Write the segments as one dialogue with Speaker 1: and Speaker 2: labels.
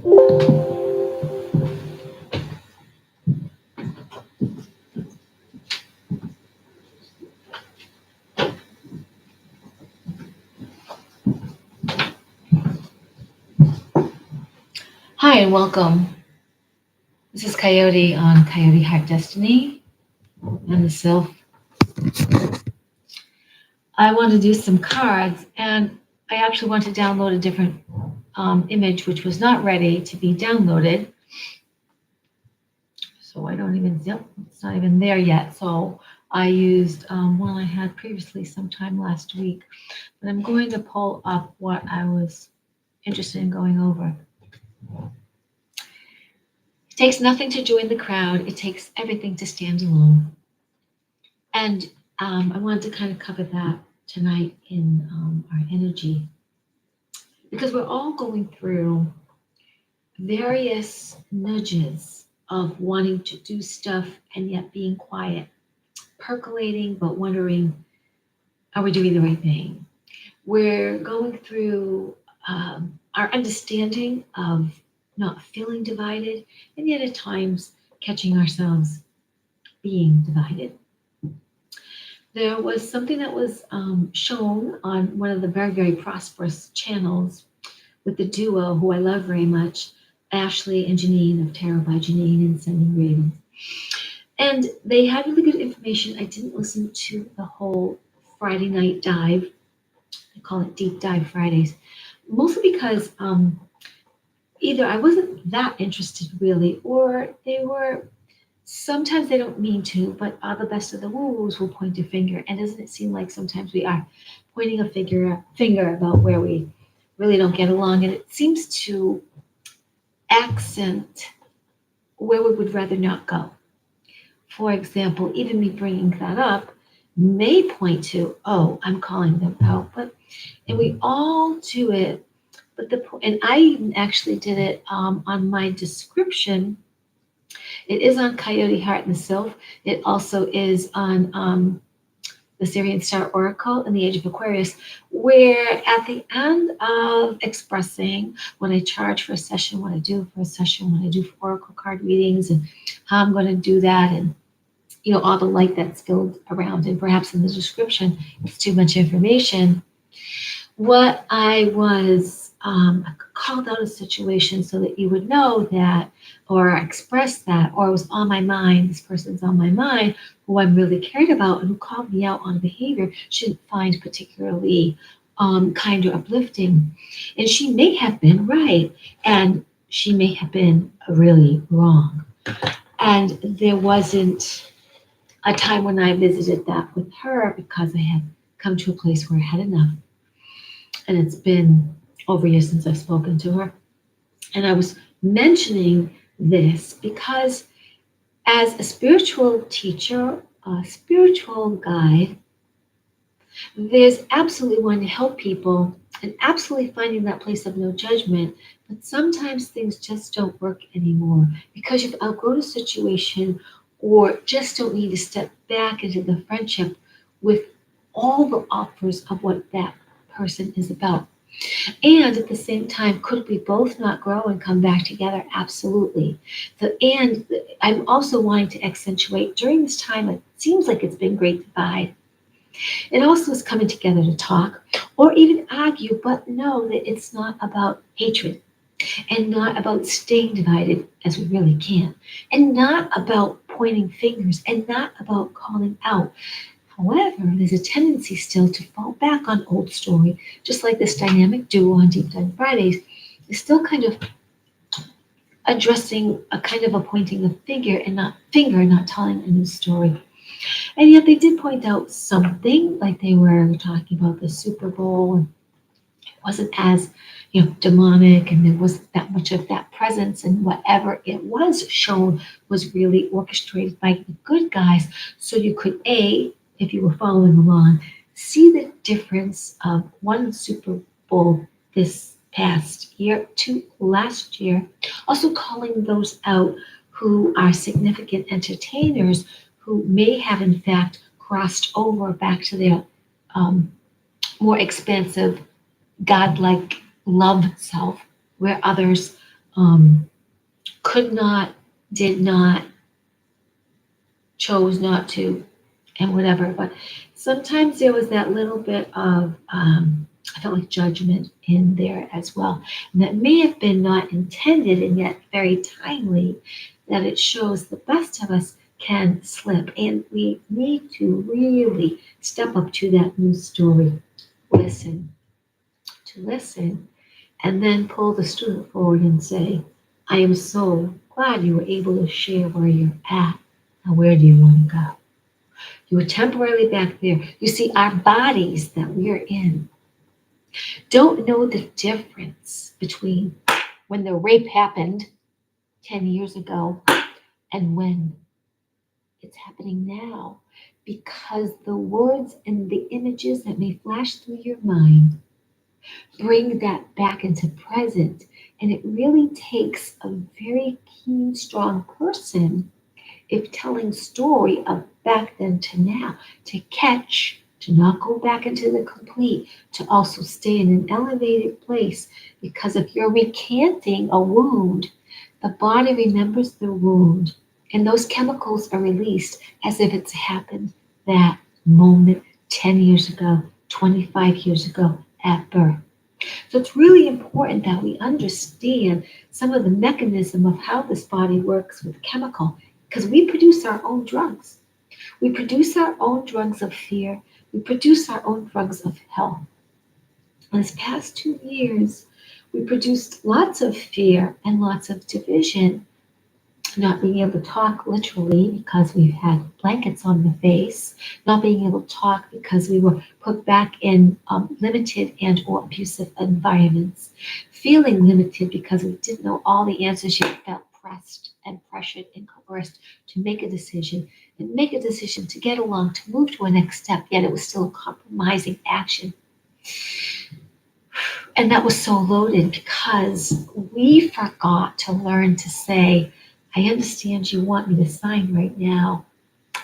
Speaker 1: Hi and welcome. This is Coyote on Coyote Heart Destiny and the Self. I want to do some cards, and I actually want to download a different image which was not ready to be downloaded. So I don't even, yep, it's not even there yet. So I used one I had previously sometime last week. But I'm going to pull up what I was interested in going over. It takes nothing to join the crowd. It takes everything to stand alone. And I wanted to kind of cover that tonight in our energy, because we're all going through various nudges of wanting to do stuff and yet being quiet, percolating, but wondering, are we doing the right thing? We're going through our understanding of not feeling divided, and yet at times catching ourselves being divided. There was something that was shown on one of the very, very prosperous channels with the duo who I love very much, Ashley and Janine of Tarot by Janine and Sending Ravens. And they had really good information. I didn't listen to the whole Friday night dive. I call it Deep Dive Fridays, mostly because either I wasn't that interested really, or they were. Sometimes they don't mean to, but the best of the woo-woos will point a finger. And doesn't it seem like sometimes we are pointing a finger about where we really don't get along? And it seems to accent where we would rather not go. For example, even me bringing that up may point to, oh, I'm calling them out. And we all do it. And I even actually did it on my description. It is on Coyote Heart and the Sylph. It also is on the Syrian Star Oracle in the Age of Aquarius, where at the end of expressing what I charge for a session, what I do for a session, what I do for Oracle card readings, and how I'm going to do that, and all the light that's filled around, and perhaps in the description, it's too much information. What I was called out a situation so that you would know that, or express that, or it was on my mind, this person's on my mind, who I'm really cared about and who called me out on a behavior she didn't find particularly kind or uplifting. And she may have been right, and she may have been really wrong. And there wasn't a time when I visited that with her, because I had come to a place where I had enough. And it's been over a year since I've spoken to her. And I was mentioning this because as a spiritual teacher, a spiritual guide, there's absolutely wanting to help people and absolutely finding that place of no judgment. But sometimes things just don't work anymore because you've outgrown a situation, or just don't need to step back into the friendship with all the offers of what that person is about. And at the same time, could we both not grow and come back together? Absolutely. And I'm also wanting to accentuate during this time, it seems like it's been great divide. It also is coming together to talk or even argue, but know that it's not about hatred, and not about staying divided as we really can, and not about pointing fingers, and not about calling out. However, there's a tendency still to fall back on old story, just like this dynamic duo on Deep Dive Fridays is still kind of addressing a kind of a pointing the figure and not telling a new story. And yet they did point out something, like they were talking about the Super Bowl, and it wasn't as demonic, and there wasn't that much of that presence, and whatever it was shown was really orchestrated by the good guys. So you could, if you were following along, see the difference of one Super Bowl this past year to last year. Also calling those out who are significant entertainers who may have in fact crossed over back to their more expansive, godlike love self, where others could not, did not, chose not to, and whatever. But sometimes there was that little bit of, I felt like judgment in there as well. And that may have been not intended and yet very timely, that it shows the best of us can slip. And we need to really step up to that new story, listen, and then pull the student forward and say, I am so glad you were able to share where you're at. Now, where do you want to go? You were temporarily back there. You see, our bodies that we're in don't know the difference between when the rape happened 10 years ago and when it's happening now. Because the words and the images that may flash through your mind bring that back into present. And it really takes a very keen, strong person, if telling story of back then to now, to catch, to not go back into the complete, to also stay in an elevated place. Because if you're recanting a wound, the body remembers the wound, and those chemicals are released as if it's happened that moment 10 years ago, 25 years ago at birth. So it's really important that we understand some of the mechanism of how this body works with chemical, because we produce our own drugs. We produce our own drugs of fear. We produce our own drugs of health. In this past 2 years, we produced lots of fear and lots of division, not being able to talk literally because we've had blankets on the face, not being able to talk because we were put back in limited and or abusive environments, feeling limited because we didn't know all the answers, yet felt pressed and pressured and coerced to make a decision to get along, to move to a next step, yet it was still a compromising action. And that was so loaded because we forgot to learn to say, I understand you want me to sign right now.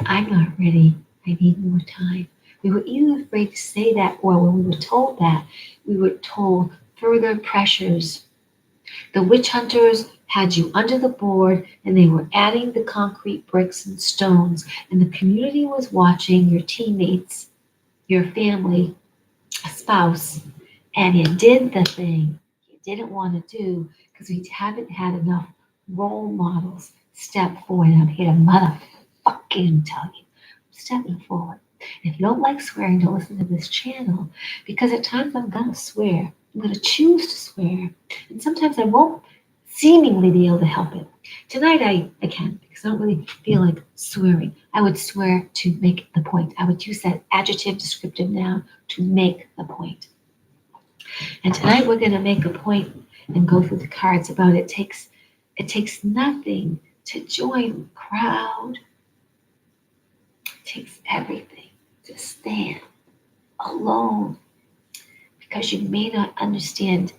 Speaker 1: I'm not ready. I need more time. We were either afraid to say that, or when we were told that, we were told further pressures. The witch hunters had you under the board, and they were adding the concrete bricks and stones, and the community was watching your teammates, your family, a spouse, and you did the thing you didn't want to do because we haven't had enough role models step forward. And I'm here to motherfucking tell you, I'm stepping forward. If you don't like swearing, don't listen to this channel, because at times I'm gonna swear. I'm gonna choose to swear, and sometimes I won't seemingly be able to help it. Tonight I can, because I don't really feel like swearing. I would swear to make the point. I would use that adjective, descriptive noun to make the point. And tonight we're gonna make a point and go through the cards about it takes nothing to join the crowd. It takes everything to stand alone, because you may not understand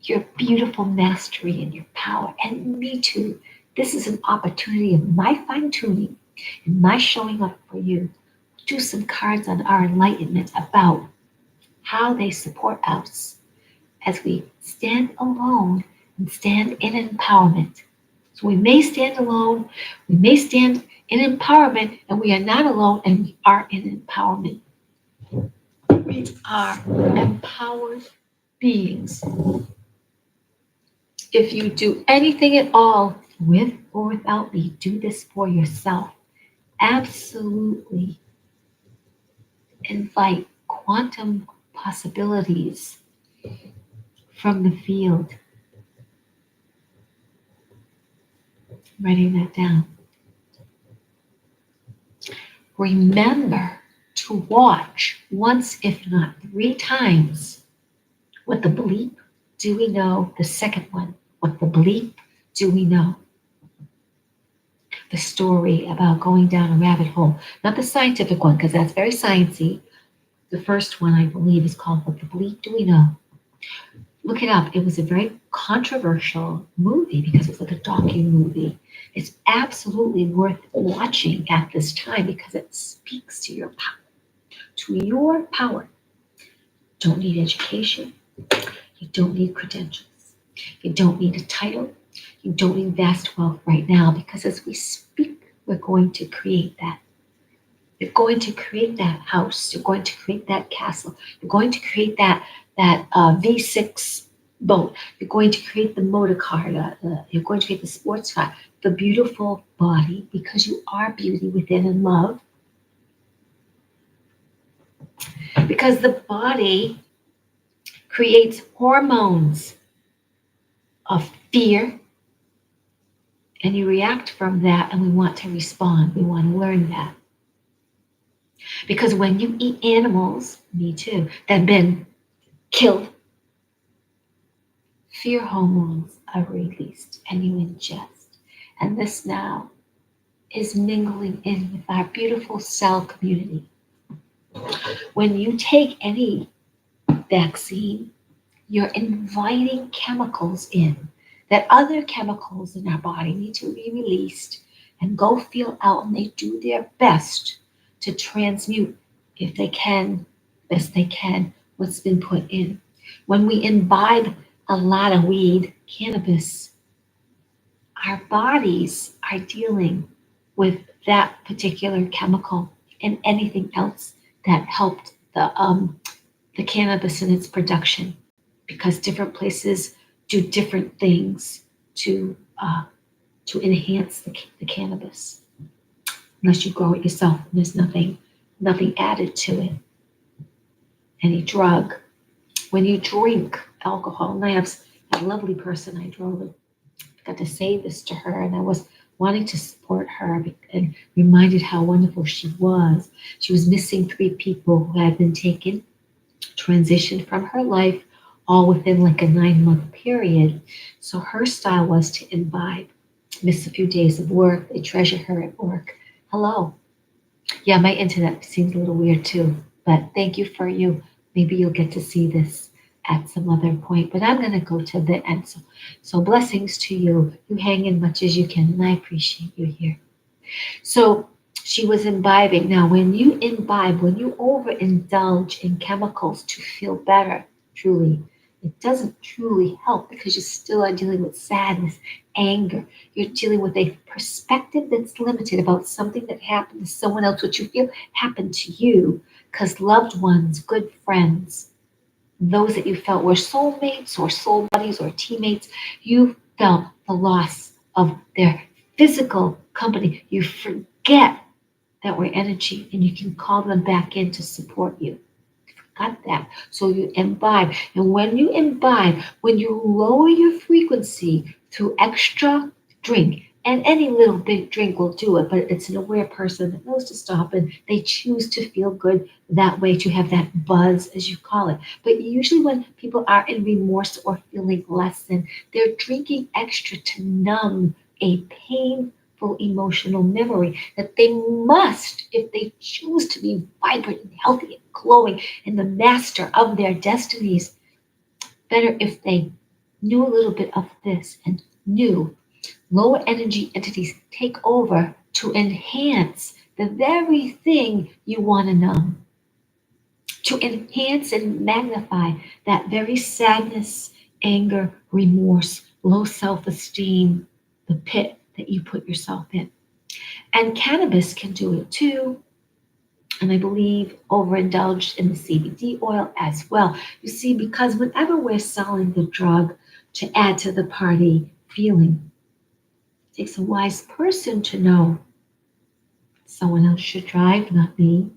Speaker 1: your beautiful mastery and your power. And me too. This is an opportunity of my fine-tuning and my showing up for you. Do some cards on our enlightenment about how they support us as we stand alone and stand in empowerment. So we may stand alone, we may stand in empowerment, and we are not alone, and we are in empowerment. We are empowered beings. If you do anything at all, with or without me, do this for yourself. Absolutely invite quantum possibilities from the field. Writing that down. Remember to watch once, if not 3 times. What the bleep do we know? The second one. What the bleep do we know? The story about going down a rabbit hole. Not the scientific one, because that's very sciencey. The first one, I believe, is called What the Bleep Do We Know? Look it up. It was a very controversial movie because it's like a docu-movie. It's absolutely worth watching at this time because it speaks to your power. To your power. You don't need education. You don't need credentials. You don't need a title. You don't need vast wealth right now, because as we speak, we're going to create that. You're going to create that house. You're going to create that castle. You're going to create that V6 boat. You're going to create the motor car. You're going to create the sports car. The beautiful body, because you are beauty within and love. Because the body creates hormones of fear, and you react from that, and we want to respond. We want to learn that. Because when you eat animals, me too, that have been killed, fear hormones are released and you ingest. And this now is mingling in with our beautiful cell community. When you take any vaccine, you're inviting chemicals in, that other chemicals in our body need to be released and go feel out, and they do their best to transmute, if they can, best they can, what's been put in. When we imbibe a lot of weed, cannabis, our bodies are dealing with that particular chemical and anything else that helped the cannabis in its production, because different places do different things to enhance the cannabis. Unless you grow it yourself, and there's nothing added to it. Any drug. When you drink alcohol, and I have a lovely person I got to say this to her, and I was wanting to support her and reminded how wonderful she was. She was missing 3 people who had been taken, transitioned from her life, all within like a 9-month period. So her style was to imbibe, miss a few days of work. They treasure her at work. Hello. Yeah, my internet seems a little weird too, but thank you for you. Maybe you'll get to see this at some other point, but I'm going to go to the end. So blessings to you. You hang in much as you can, and I appreciate you here. So she was imbibing. Now, when you imbibe, when you overindulge in chemicals to feel better, truly, it doesn't truly help, because you still are dealing with sadness, anger. You're dealing with a perspective that's limited about something that happened to someone else, which you feel happened to you, because loved ones, good friends, those that you felt were soulmates or soul buddies or teammates, you felt the loss of their physical company. You forget that we're energy, and you can call them back in to support you. Got that? So you imbibe. And when you imbibe, when you lower your frequency through extra drink, and any little big drink will do it, but it's an aware person that knows to stop, and they choose to feel good that way, to have that buzz, as you call it. But usually when people are in remorse or feeling less than, they're drinking extra to numb a painful emotional memory that they must, if they choose to be vibrant and healthy and glowing and the master of their destinies, better if they knew a little bit of this and knew lower energy entities take over to enhance the very thing you want to numb, to enhance and magnify that very sadness, anger, remorse, low self-esteem, the pit that you put yourself in. And cannabis can do it too. And I believe overindulged in the CBD oil as well. You see, because whenever we're selling the drug to add to the party feeling, it takes a wise person to know someone else should drive, not me.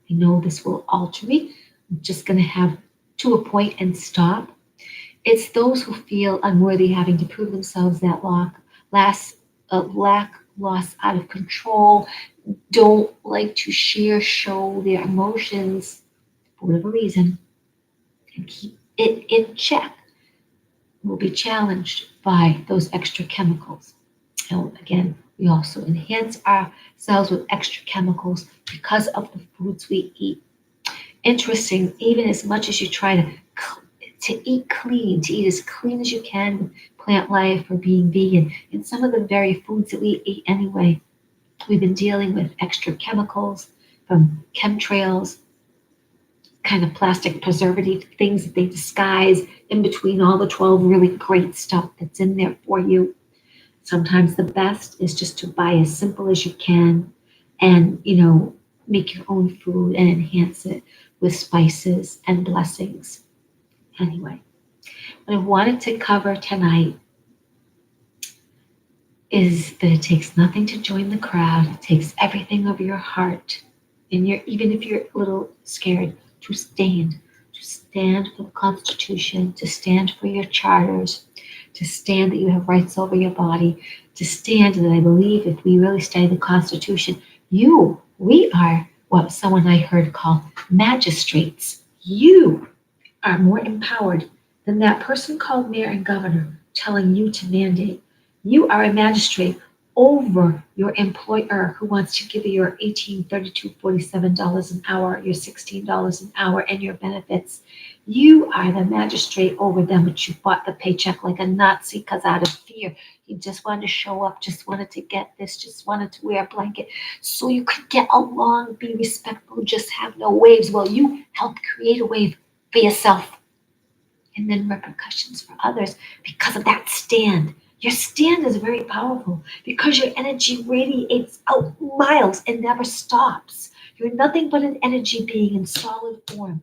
Speaker 1: I know this will alter me. I'm just going to have to a point and stop. It's those who feel unworthy, having to prove themselves, that lack, loss, out of control, don't like to show their emotions for whatever reason, and keep it in check, will be challenged by those extra chemicals. And again, we also enhance ourselves with extra chemicals because of the foods we eat. Interesting, even as much as you try to eat clean, to eat as clean as you can, plant life or being vegan, in some of the very foods that we eat anyway, we've been dealing with extra chemicals from chemtrails, kind of plastic preservative things that they disguise in between all the 12 really great stuff that's in there for you. Sometimes the best is just to buy as simple as you can and, make your own food and enhance it with spices and blessings. Anyway, what I wanted to cover tonight is that it takes nothing to join the crowd. It takes everything of your heart, and even if you're a little scared, to stand for the Constitution, to stand for your charters, to stand that you have rights over your body, to stand that I believe if we really study the Constitution, we are what someone I heard call magistrates. You are more empowered than that person called mayor and governor telling you to mandate. You are a magistrate over your employer who wants to give you your $18.32.47 an hour, your $16 an hour, and your benefits. You are the magistrate over them, but you bought the paycheck like a Nazi because out of fear, you just wanted to show up, just wanted to get this, just wanted to wear a blanket so you could get along, be respectful, just have no waves. Well, you helped create a wave for yourself and then repercussions for others because of that stand. Your stand is very powerful because your energy radiates out miles and never stops. You're nothing but an energy being in solid form.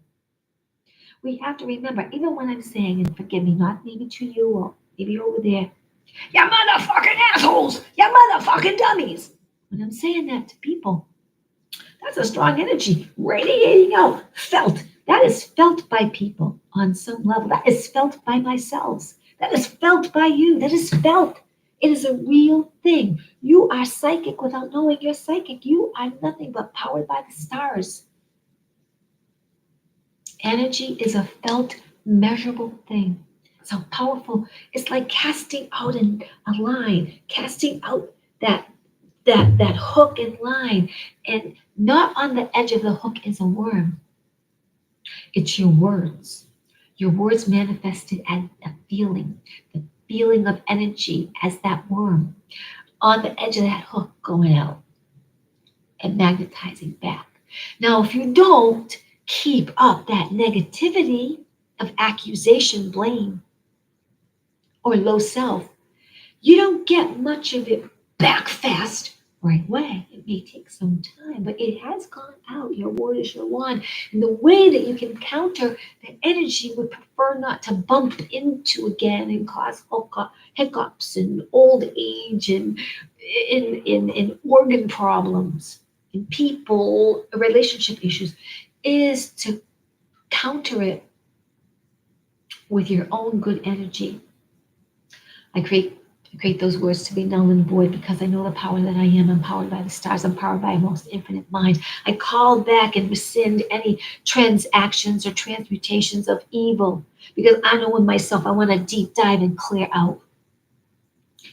Speaker 1: We have to remember, even when I'm saying, and forgive me, not maybe to you or maybe over there, you motherfucking assholes, you motherfucking dummies. When I'm saying that to people, that's a strong energy radiating out, felt. That is felt by people on some level. That is felt by myself. That is felt by you. That is felt. It is a real thing. You are psychic without knowing you're psychic. You are nothing but powered by the stars. Energy is a felt, measurable thing. So powerful. It's like casting out a line, casting out that hook and line, and not on the edge of the hook is a worm. It's your words. Your words manifested as a feeling, the feeling of energy as that worm on the edge of that hook going out and magnetizing back. Now, if you don't keep up that negativity of accusation, blame, or low self, you don't get much of it back fast right away. It may take some time, but it has gone out. Your word is your wand. And the way that you can counter the energy would prefer not to bump into again and cause hiccups and old age and in organ problems in people, relationship issues, is to counter it with your own good energy. I create those words to be null and void because I know the power that I am. I'm powered by the stars. I'm powered by a most infinite mind. I call back and rescind any transactions or transmutations of evil because I know in myself I want to deep dive and clear out.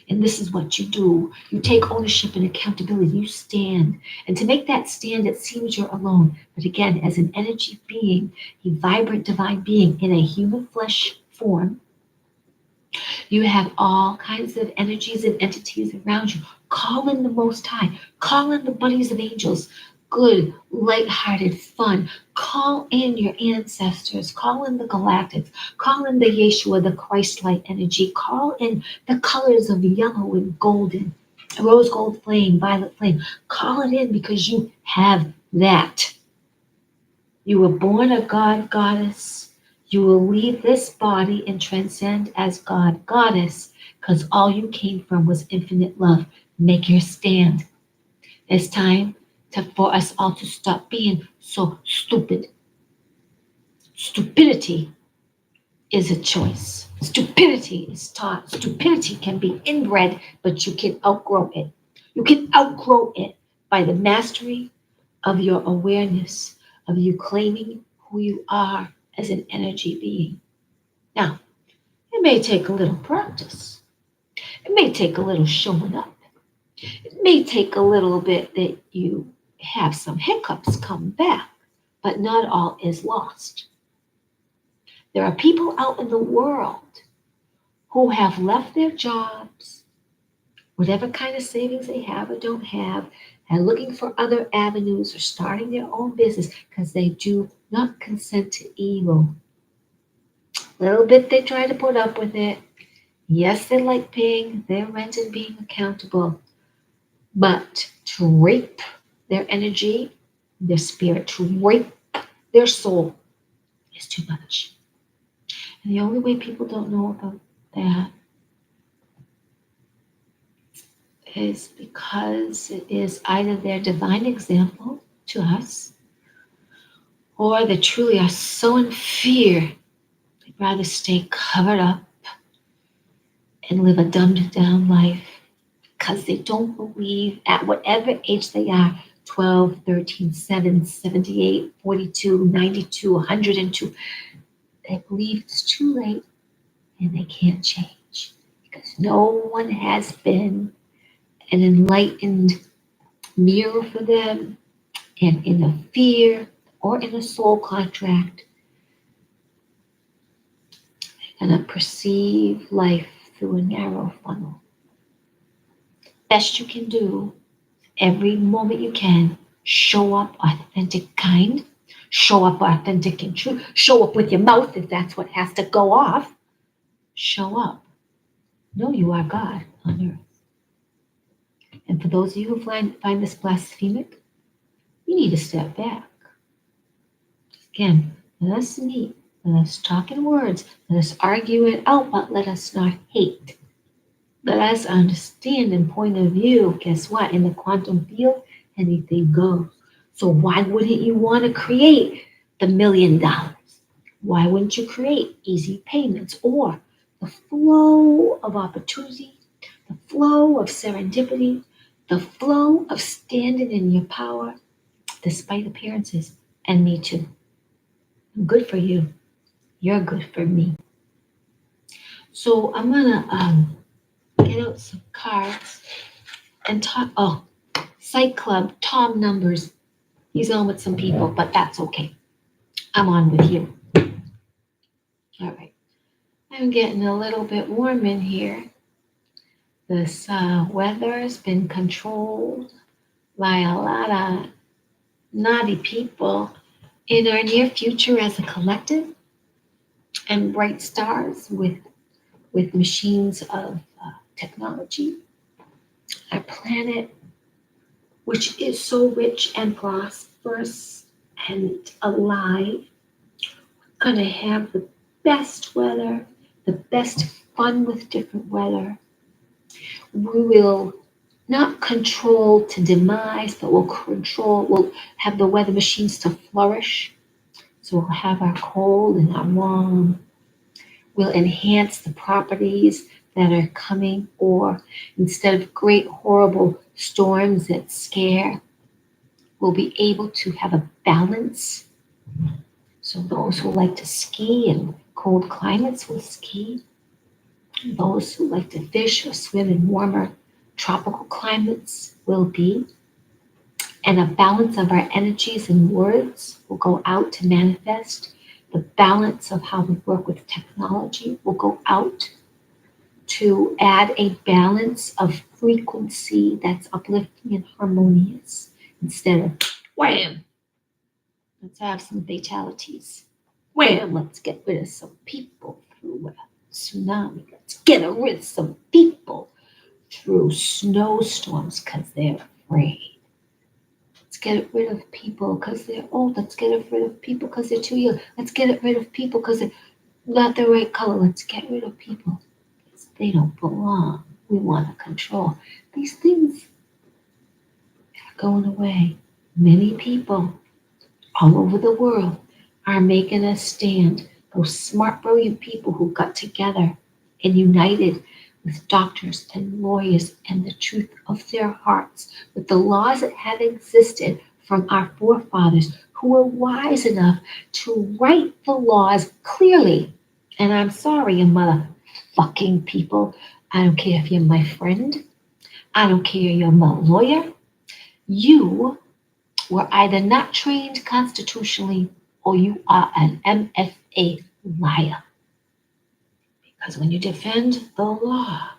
Speaker 1: And this is what you do. You take ownership and accountability. You stand. And to make that stand, it seems you're alone. But again, as an energy being, a vibrant divine being in a human flesh form, you have all kinds of energies and entities around you. Call in the Most High. Call in the buddies of angels. Good, light-hearted, fun. Call in your ancestors. Call in the galactics. Call in the Yeshua, the Christ-light energy. Call in the colors of yellow and golden, rose gold flame, violet flame. Call it in because you have that. You were born a god, goddess. You will leave this body and transcend as God, goddess, because all you came from was infinite love. Make your stand. It's time for us all to stop being so stupid. Stupidity is a choice. Stupidity is taught. Stupidity can be inbred, but you can outgrow it. You can outgrow it by the mastery of your awareness, of you claiming who you are as an energy being. Now, it may take a little practice. It may take a little showing up. It may take a little bit that you have some hiccups come back, but not all is lost. There are people out in the world who have left their jobs, whatever kind of savings they have or don't have, and looking for other avenues or starting their own business because they do not consent to evil. A little bit they try to put up with it. Yes, they like paying their rent and being accountable, but to rape their energy, their spirit, to rape their soul is too much. And the only way people don't know about that is because it is either their divine example to us, or they truly are so in fear, they'd rather stay covered up and live a dumbed down life because they don't believe at whatever age they are 12, 13, 7, 78, 42, 92, 102 they believe it's too late and they can't change because no one has been an enlightened mirror for them, and in a fear or in a soul contract, and to perceive life through a narrow funnel. Best you can do, every moment you can, show up authentic, kind, show up authentic and true, show up with your mouth if that's what has to go off. Show up. Know you are God on earth. And for those of you who find this blasphemic, you need to step back. Again, let us meet, let us talk in words, let us argue it out, but let us not hate. Let us understand and point of view. Guess what? In the quantum field, anything goes. So why wouldn't you want to create the $1 million? Why wouldn't you create easy payments or the flow of opportunity, the flow of serendipity, the flow of standing in your power despite appearances? And me too. I'm good for you. You're good for me. So I'm gonna get out some cards and talk. Oh, Site Club, Tom Numbers. He's on with some people, but that's okay. I'm on with you. All right. I'm getting a little bit warm in here. This weather has been controlled by a lot of naughty people in our near future as a collective, and bright stars with machines of technology. Our planet, which is so rich and prosperous and alive, going to have the best weather, the best fun with different weather. We will not control to demise, but we'll have the weather machines to flourish. So we'll have our cold and our warm. We'll enhance the properties that are coming, or instead of great horrible storms that scare, we'll be able to have a balance. So those who like to ski in cold climates will ski. Those who like to fish or swim in warmer tropical climates will be. And a balance of our energies and words will go out to manifest. The balance of how we work with technology will go out to add a balance of frequency that's uplifting and harmonious instead of wham. Let's have some fatalities. Wham, let's get rid of some people through a tsunami. Let's get rid of some people through snowstorms because they're afraid. Let's get rid of people because they're old. Let's get rid of people because they're too young. Let's get rid of people because they're not the right color. Let's get rid of people because they don't belong. We want to control. These things are going away. Many people all over the world are making a stand. Those smart, brilliant people who got together and united with doctors and lawyers and the truth of their hearts, with the laws that have existed from our forefathers who were wise enough to write the laws clearly. And I'm sorry, you motherfucking people. I don't care if you're my friend. I don't care if you're my lawyer. You were either not trained constitutionally or you are an MFA liar. Because when you defend the law,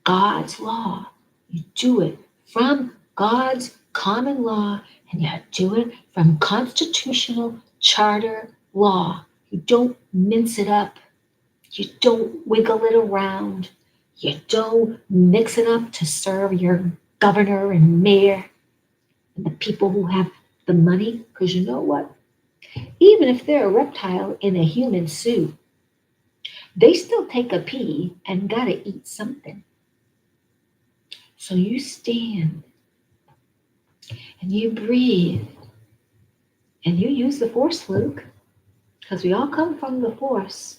Speaker 1: God's law, you do it from God's common law, and you do it from constitutional charter law. You don't mince it up. You don't wiggle it around. You don't mix it up to serve your governor and mayor and the people who have the money. Because you know what? Even if they're a reptile in a human suit, they still take a pee and gotta eat something. So you stand and you breathe and you use the force, Luke, because we all come from the force.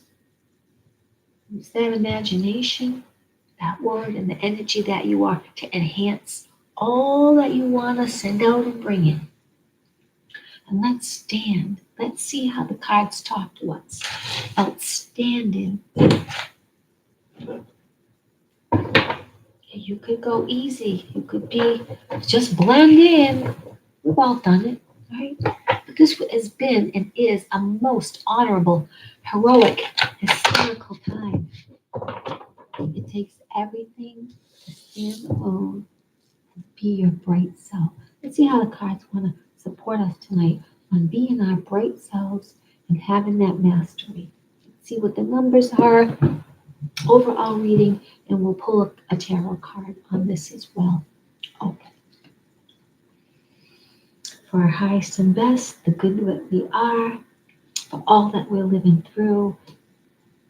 Speaker 1: Use that imagination, that word, and the energy that you are to enhance all that you want to send out and bring in. And let's stand. Let's see how the cards talk to us. Outstanding. You could go easy. You could be just blend in. We've all done it, right? But this has been and is a most honorable, heroic, historical time. It takes everything to stand alone and be your bright self. Let's see how the cards want to support us tonight on being our bright selves and having that mastery. Let's see what the numbers are. Overall reading, and we'll pull up a tarot card on this as well. Okay. For our highest and best, the good that we are, for all that we're living through,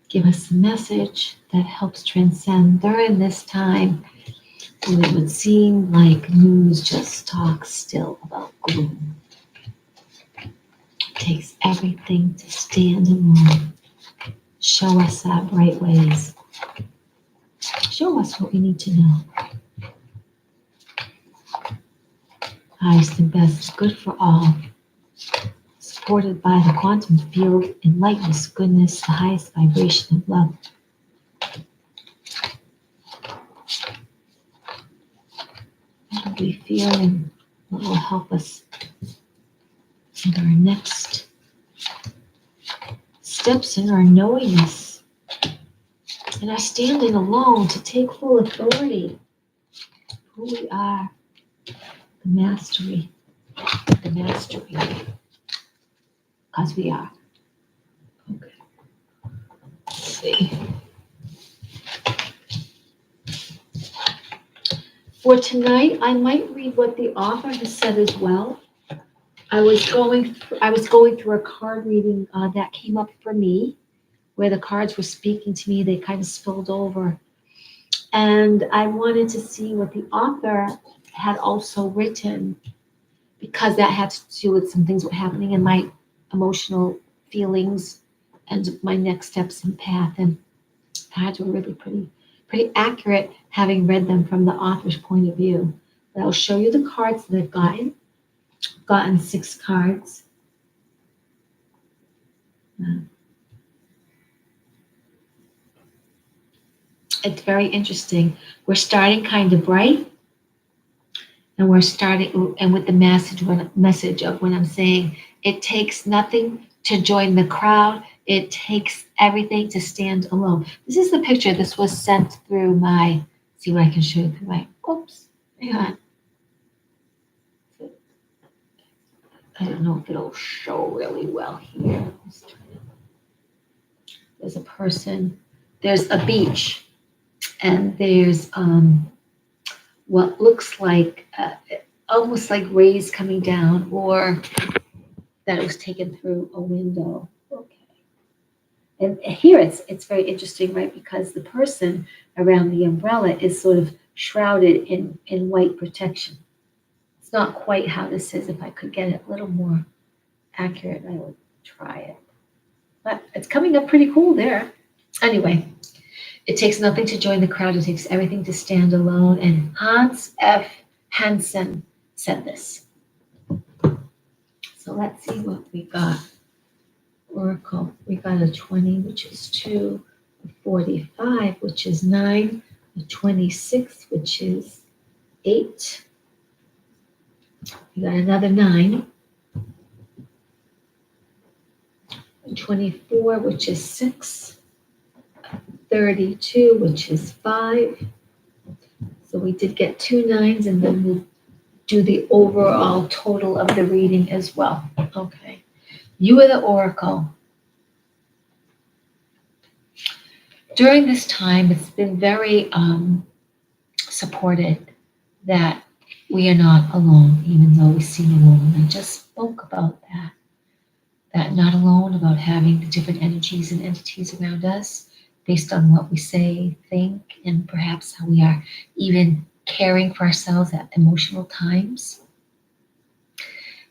Speaker 1: give us a message that helps transcend during this time when it would seem like news just talks still about gloom. It takes everything to stand alone. Show us our bright ways. Show us what we need to know. Highest and best, good for all. Supported by the quantum field, enlightenment, goodness, the highest vibration of love. What are we feeling? What will help us in our next steps in our knowingness and our standing alone to take full authority of who we are, the mastery, because we are. Okay. Let's see. For tonight, I might read what the author has said as well. I was going through a card reading that came up for me, where the cards were speaking to me. They kind of spilled over, and I wanted to see what the author had also written, because that had to do with some things that were happening in my emotional feelings and my next steps and path. And cards were really pretty accurate, having read them from the author's point of view. But I'll show you the cards that I've gotten 6 cards. It's very interesting. We're starting kind of bright, and we're starting, and with the message of when I'm saying it takes nothing to join the crowd, it takes everything to stand alone. This is the picture. This was sent through my, see what I can show you through my, oops, hang on. I don't know if it'll show really well here. There's a person, there's a beach, and there's what looks like almost like rays coming down, or that it was taken through a window. Okay. And here it's very interesting, right? Because the person around the umbrella is sort of shrouded in white protection. It's not quite how this is. If I could get it a little more accurate, I would try it. But it's coming up pretty cool there. Anyway, it takes nothing to join the crowd. It takes everything to stand alone. And Hans F. Hansen said this. So let's see what we got. Oracle, we got a 20, which is 2, a 45, which is 9, a 26, which is 8. We got another 9, a 24, which is 6, 32, which is 5. So we did get 2 9s, and then we'll do the overall total of the reading as well. Okay. You are the Oracle. During this time, it's been very supported that we are not alone, even though we seem alone. I just spoke about that not alone, about having the different energies and entities around us based on what we say, think, and perhaps how we are even caring for ourselves at emotional times.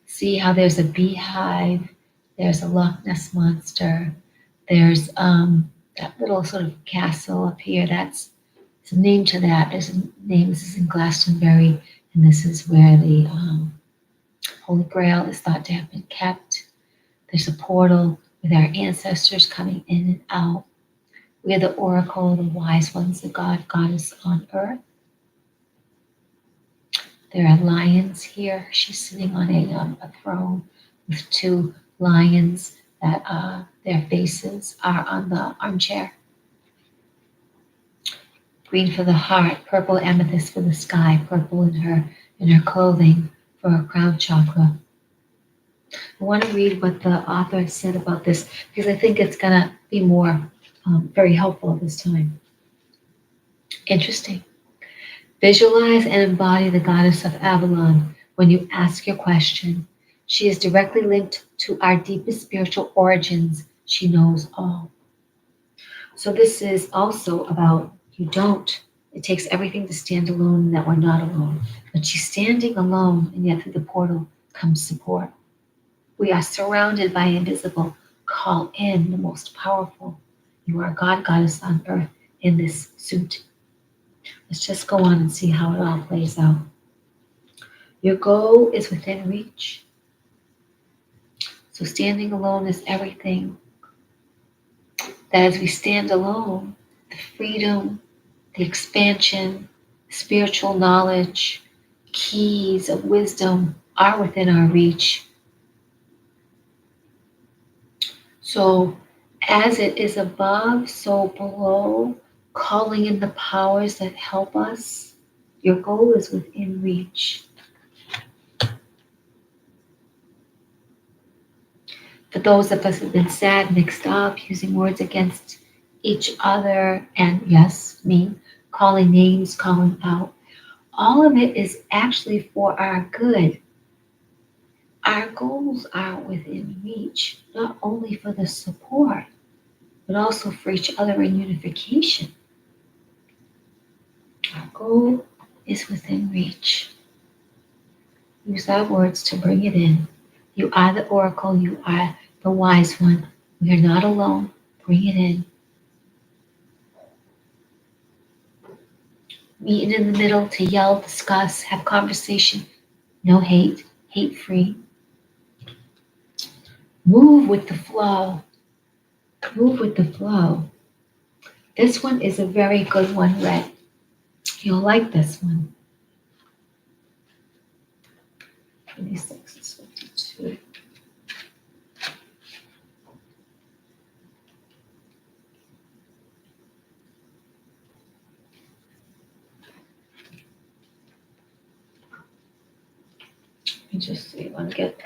Speaker 1: See how there's a beehive, there's a Loch Ness monster, there's that little sort of castle up here. That's a name to that. There's a name. This is in Glastonbury, and this is where the Holy Grail is thought to have been kept. There's a portal with our ancestors coming in and out. We are the oracle, the wise ones, the god, goddess on earth. There are lions here. She's sitting on a throne with two lions that their faces are on the armchair. Green for the heart, purple amethyst for the sky, purple in her clothing for her crown chakra. I want to read what the author said about this because I think it's going to be more very helpful this time. Interesting. Visualize and embody the goddess of Avalon when you ask your question. She is directly linked to our deepest spiritual origins. She knows all. So this is also about it takes everything to stand alone and that we're not alone. But she's standing alone, and yet through the portal comes support. We are surrounded by invisible. Call in the most powerful. You are God, goddess on earth in this suit. Let's just go on and see how it all plays out. Your goal is within reach. So standing alone is everything. That as we stand alone, the freedom, the expansion, spiritual knowledge, keys of wisdom are within our reach. So as it is above, so below, calling in the powers that help us, your goal is within reach. For those of us who have been sad, mixed up, using words against each other, and yes, me, calling names, calling out, all of it is actually for our good. Our goals are within reach, not only for the support, but also for each other in unification. Our goal is within reach. Use our words to bring it in. You are the oracle, you are the wise one. We are not alone. Bring it in. Meeting in the middle to yell, discuss, have conversation. No hate, hate-free. Move with the flow. Move with the flow. This one is a very good one, Red. You'll like this one. 26 is 52. Let me just see. I want to get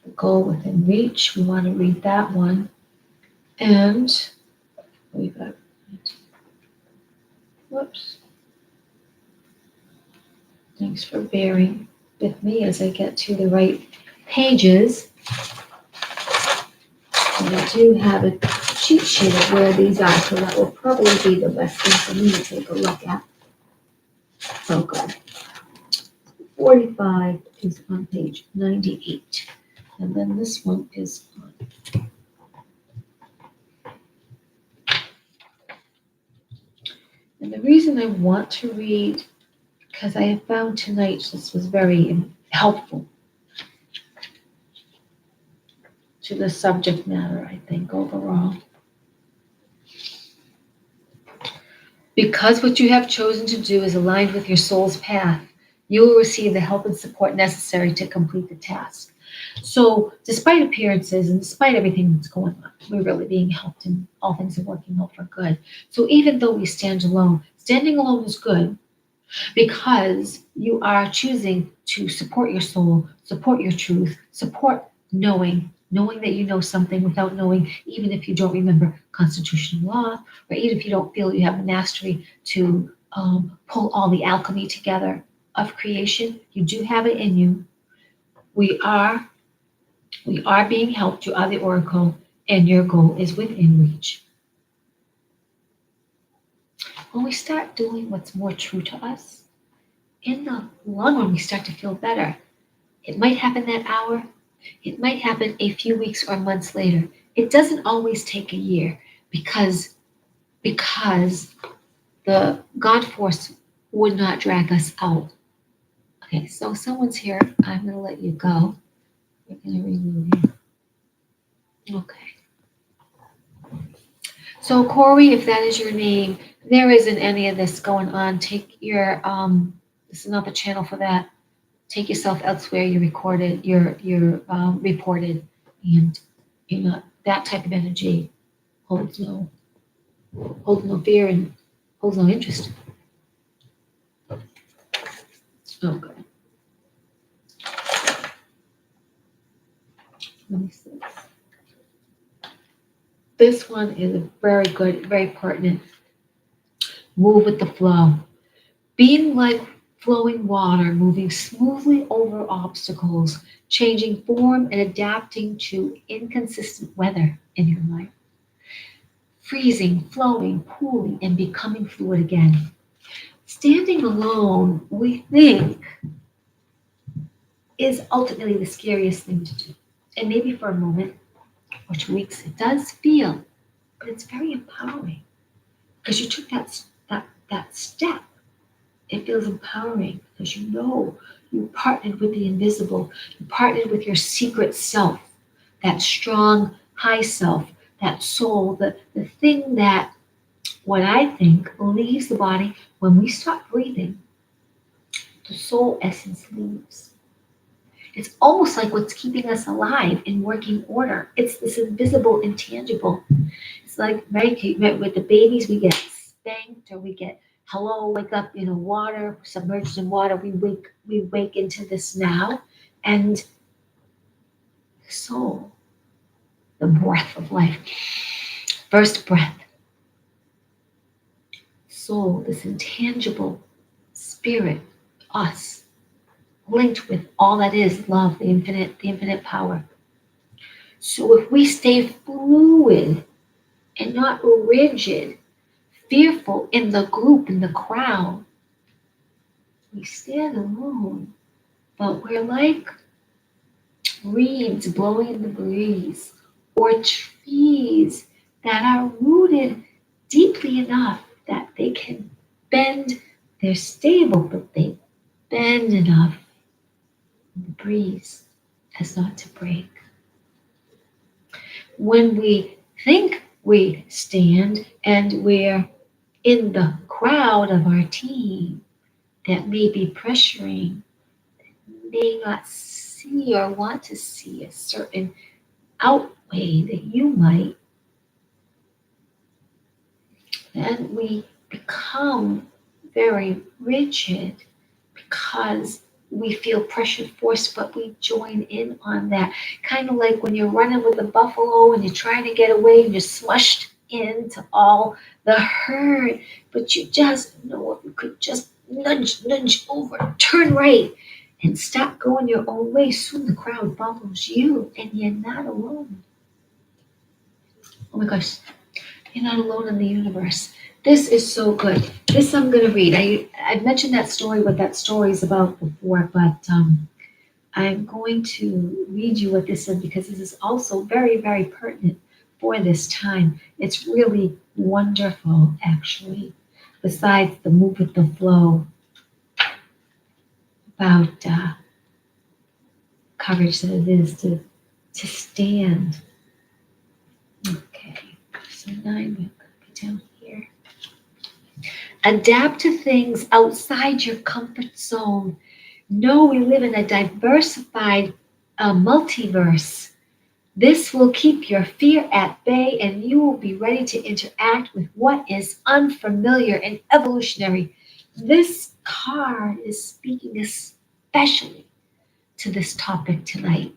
Speaker 1: the goal within reach. We want to read that one. And we've got, whoops. Thanks for bearing with me as I get to the right pages. And I do have a cheat sheet of where these are, so that will probably be the best thing for me to take a look at. Oh, good. 45 is on page 98. And then this one is on. And the reason I want to read, because I have found tonight this was very helpful to the subject matter, I think, overall. Because what you have chosen to do is aligned with your soul's path, you will receive the help and support necessary to complete the task. So despite appearances and despite everything that's going on, we're really being helped and all things are working out for good. So even though we stand alone, standing alone is good because you are choosing to support your soul, support your truth, support knowing knowing that you know something without knowing, even if you don't remember constitutional law, or even if you don't feel you have the mastery to pull all the alchemy together of creation. You do have it in you. We are being helped. You are the oracle, and your goal is within reach. When we start doing what's more true to us, in the long run, we start to feel better. It might happen that hour. It might happen a few weeks or months later. It doesn't always take a year because the God force would not drag us out. Okay, so someone's here. I'm going to let you go. We're going to remove you. Okay. So Corey, if that is your name, there isn't any of this going on. Take your this is not the channel for that. Take yourself elsewhere. You're recorded. You're reported, and you know that type of energy holds no fear and holds no interest. Okay. Let me see. This one is very good, very pertinent. Move with the flow. Being like flowing water, moving smoothly over obstacles, changing form and adapting to inconsistent weather in your life. Freezing, flowing, pooling, and becoming fluid again. Standing alone, we think, is ultimately the scariest thing to do. And maybe for a moment or 2 weeks, it does feel, but it's very empowering because you took that step. It feels empowering because you know you partnered with the invisible. You partnered with your secret self, that strong high self, that soul, the thing that, what I think, leaves the body when we stop breathing. The soul essence leaves. It's almost like what's keeping us alive in working order. It's this invisible, intangible. It's like with the babies, we get spanked or we get hello, wake up, water, submerged in water. We wake into this now, and the soul, the breath of life, first breath, soul, this intangible spirit, us, linked with all that is love, the infinite power. So if we stay fluid and not rigid, fearful in the group, in the crowd, we stand alone, but we're like reeds blowing in the breeze, or trees that are rooted deeply enough that they can bend. They're stable, but they bend enough in the breeze as not to break. When we think we stand and we're in the crowd of our team that may be pressuring, may not see or want to see a certain outweigh that you might, then we become very rigid because we feel pressure forced, but we join in on that. Kind of like when you're running with a buffalo and you're trying to get away and you're smushed into all the herd, but you just know if you could just nudge over, turn right, and stop going your own way, soon the crowd follows you and you're not alone. Oh my gosh, you're not alone in the universe. This is so good. This I'm going to read. I mentioned that story, what that story is about before, but I'm going to read you what this is because this is also very, very pertinent for this time. It's really wonderful, actually, besides the move with the flow, about courage that it is to stand. Okay, so now I'm going to go down here. Adapt to things outside your comfort zone. Know we live in a diversified multiverse. This will keep your fear at bay and you will be ready to interact with what is unfamiliar and evolutionary. This card is speaking especially to this topic tonight.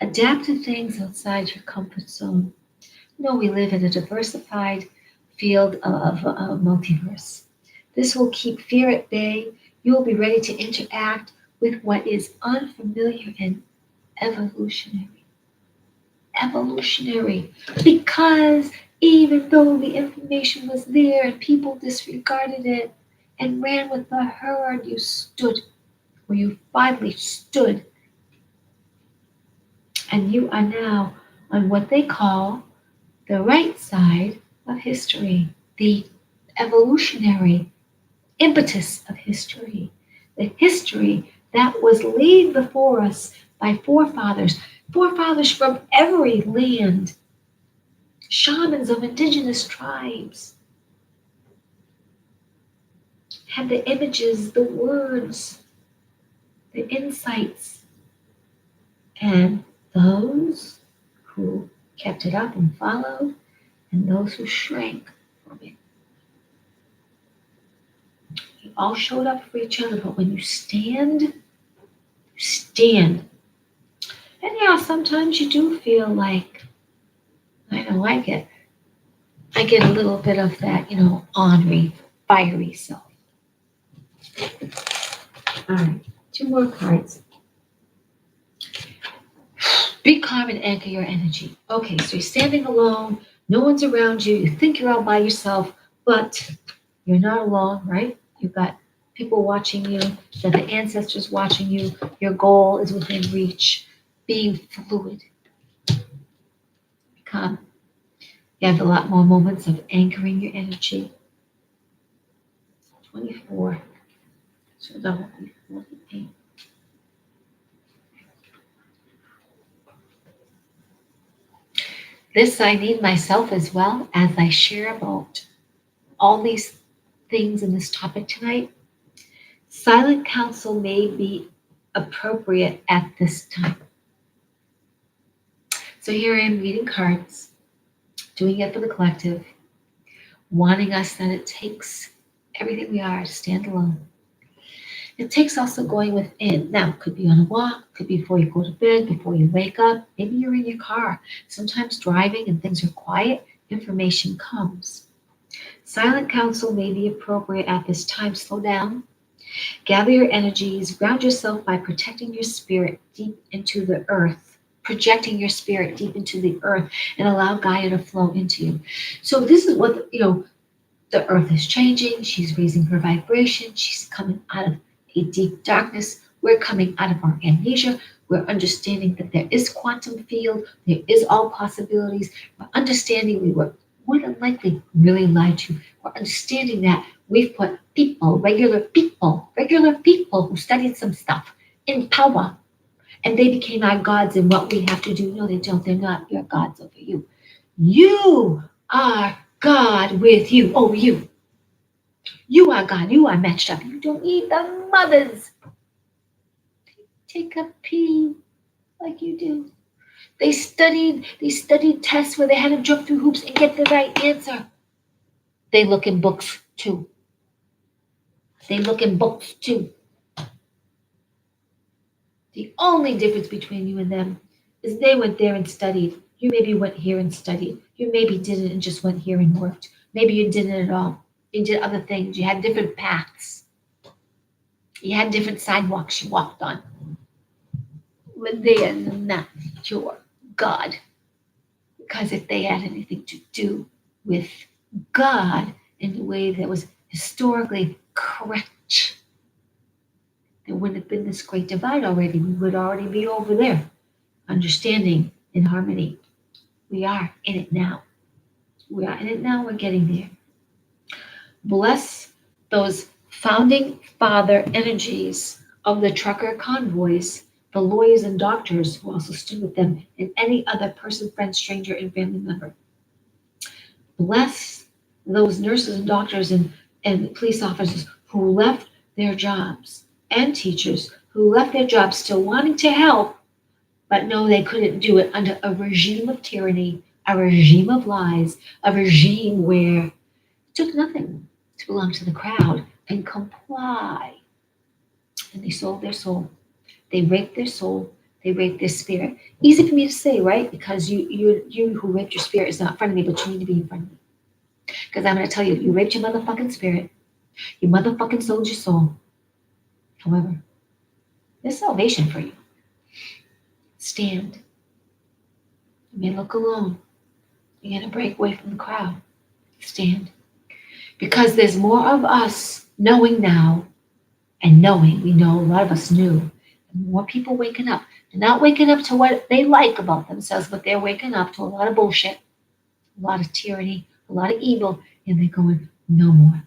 Speaker 1: Adapt to things outside your comfort zone. No, we live in a diversified field of multiverse. This will keep fear at bay. You will be ready to interact with what is unfamiliar and evolutionary. Evolutionary. Because even though the information was there and people disregarded it and ran with the herd, you stood, or you finally stood, and you are now on what they call the right side of history, the evolutionary impetus of history, the history that was laid before us by forefathers from every land, shamans of indigenous tribes, had the images, the words, the insights, and those who kept it up and followed, and those who shrank from it. You all showed up for each other, but when you stand, you stand. And yeah, sometimes you do feel like, I know I get a little bit of that, ornery, fiery self. All right, 2 more cards. Be calm and anchor your energy. Okay, so you're standing alone, no one's around you, you think you're all by yourself, but you're not alone, right? You've got people watching you, you've got the ancestors watching you, your goal is within reach. Being fluid. Calm. You have a lot more moments of anchoring your energy. 24. So that will be 48. This I need myself as well as I share about all these things in this topic tonight. Silent counsel may be appropriate at this time. So here I am reading cards, doing it for the collective, wanting us that it takes everything we are to stand alone. It takes also going within. Now, could be on a walk, could be before you go to bed, before you wake up. Maybe you're in your car. Sometimes driving and things are quiet, information comes. Silent counsel may be appropriate at this time. Slow down. Gather your energies. Ground yourself by protecting your spirit deep into the earth. Projecting your spirit deep into the earth and allow Gaia to flow into you. So this is what, the earth is changing. She's raising her vibration. She's coming out of a deep darkness. We're coming out of our amnesia. We're understanding that there is quantum field. There is all possibilities. We're understanding we were more than likely really lied to. We're understanding that we've put people, regular people who studied some stuff in power, and they became our gods. And what we have to do, no, they don't. They're not your gods over you. You are God with you. Oh, you. You are God. You are matched up. You don't need the mothers. Take a pee like you do. They studied tests where they had to jump through hoops and get the right answer. They look in books too. The only difference between you and them is they went there and studied. You maybe went here and studied. You maybe didn't and just went here and worked. Maybe you didn't at all. You did other things. You had different paths. You had different sidewalks you walked on. But they are not your God. Because if they had anything to do with God in the way that was historically correct, there wouldn't have been this great divide already. We would already be over there, understanding in harmony. We are in it now. We're getting there. Bless those founding father energies of the trucker convoys, the lawyers and doctors who also stood with them, and any other person, friend, stranger, and family member. Bless those nurses and doctors and police officers who left their jobs, and teachers who left their jobs still wanting to help, but no, they couldn't do it under a regime of tyranny, a regime of lies, a regime where it took nothing to belong to the crowd and comply. And they sold their soul. They raped their soul. They rape their spirit. Easy for me to say, right? Because you who raped your spirit is not in front of me, but you need to be in front of me. Because I'm going to tell you, you raped your motherfucking spirit. You motherfucking sold your soul. However, there's salvation for you. Stand. You may look alone. You're going to break away from the crowd. Stand. Because there's more of us knowing now and knowing. We know a lot of us knew. More people waking up. They're not waking up to what they like about themselves, but they're waking up to a lot of bullshit, a lot of tyranny, a lot of evil, and they're going, no more.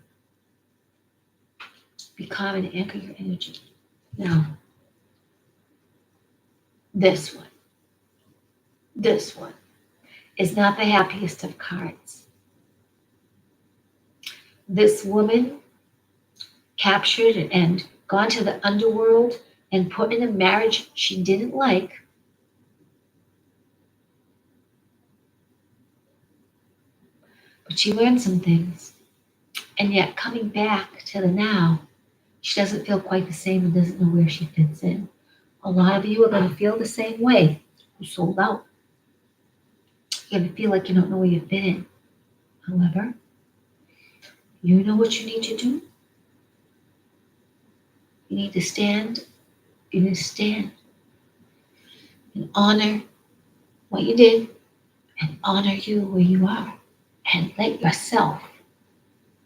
Speaker 1: Be calm and anchor your energy. Now, this one is not the happiest of cards. This woman captured and gone to the underworld and put in a marriage she didn't like. But she learned some things. And yet coming back to the now, she doesn't feel quite the same and doesn't know where she fits in. A lot of you are going to feel the same way. You sold out. You're going to feel like you don't know where you fit in. However, you know what you need to do. You need to stand. You need to stand and honor what you did and honor you where you are. And let yourself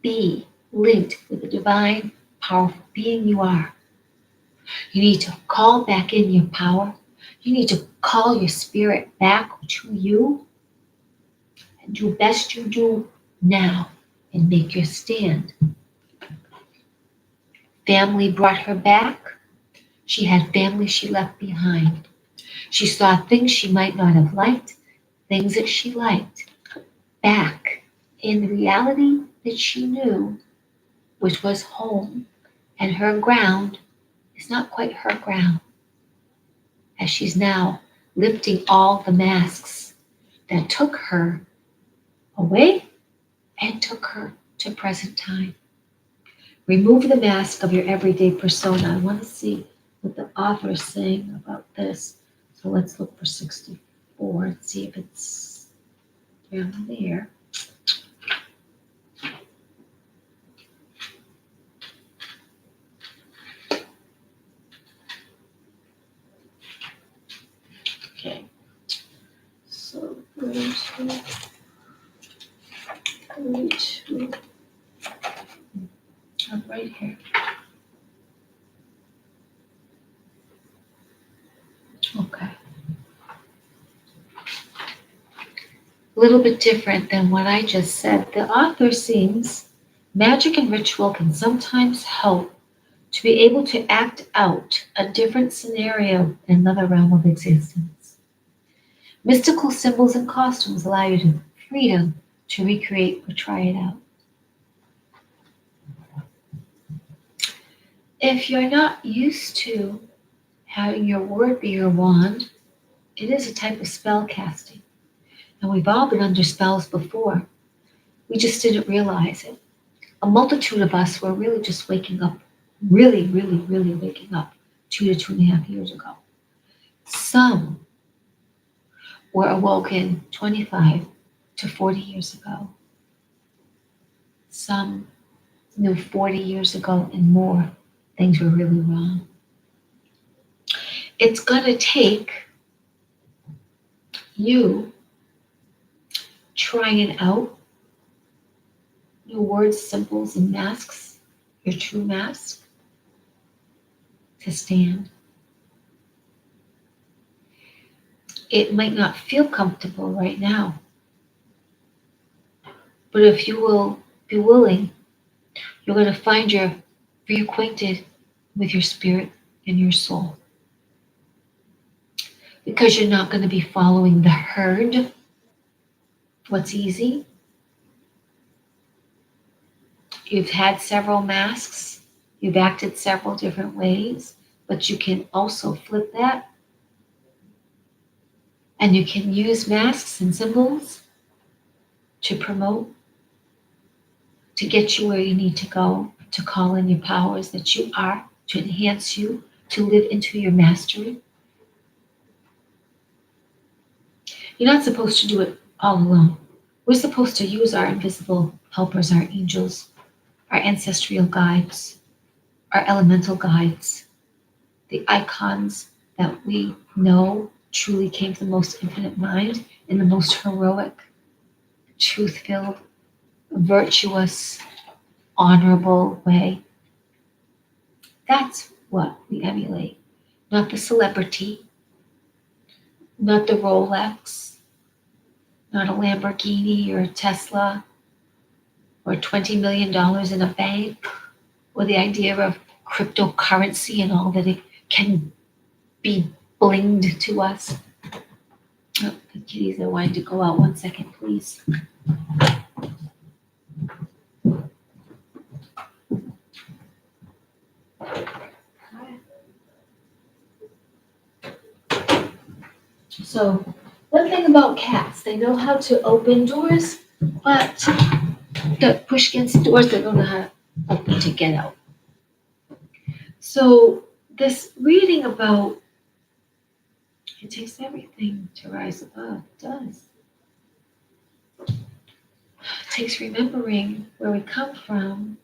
Speaker 1: be linked with the divine, powerful being you are. You need to call back in your power. You need to call your spirit back to you and do best you do now and make your stand. Family brought her back. She had family she left behind. She saw things she might not have liked, things that she liked, back in the reality that she knew, which was home, and her ground is not quite her ground, as she's now lifting all the masks that took her away and took her to present time. Remove the mask of your everyday persona. I want to see what the author is saying about this. So let's look for 64 and see if it's down there. Okay. So go to right here. Okay. A little bit different than what I just said. The author seems magic and ritual can sometimes help to be able to act out a different scenario in another realm of existence. Mystical symbols and costumes allow you the freedom to recreate or try it out. If you're not used to having your word be your wand, it is a type of spell casting. And we've all been under spells before. We just didn't realize it. A multitude of us were really just waking up, really waking up 2 to 2.5 years ago. Some were awoken 25 to 40 years ago. Some knew 40 years ago and more things were really wrong. It's going to take you trying out new words, symbols, and masks, your true mask, to stand. It might not feel comfortable right now, but if you will be willing, you're going to find you're reacquainted with your spirit and your soul. Because you're not going to be following the herd. What's easy? You've had several masks. You've acted several different ways, but you can also flip that. And you can use masks and symbols to promote, to get you where you need to go, to call in your powers that you are, to enhance you, to live into your mastery. You're not supposed to do it all alone. We're supposed to use our invisible helpers, our angels, our ancestral guides, our elemental guides, the icons that we know truly came from the most infinite mind in the most heroic, truth-filled, virtuous, honorable way. That's what we emulate, not the celebrity, not the Rolex, not a Lamborghini or a Tesla or $20 million in a bank, or the idea of cryptocurrency and all that it can be blinged to us. Oh, the kitties are wanting to go out. 1 second, please. So, one thing about cats, they know how to open doors, but the push against doors, they don't know how to open to get out. So, this reading about it takes everything to rise above, it does. It takes remembering where we come from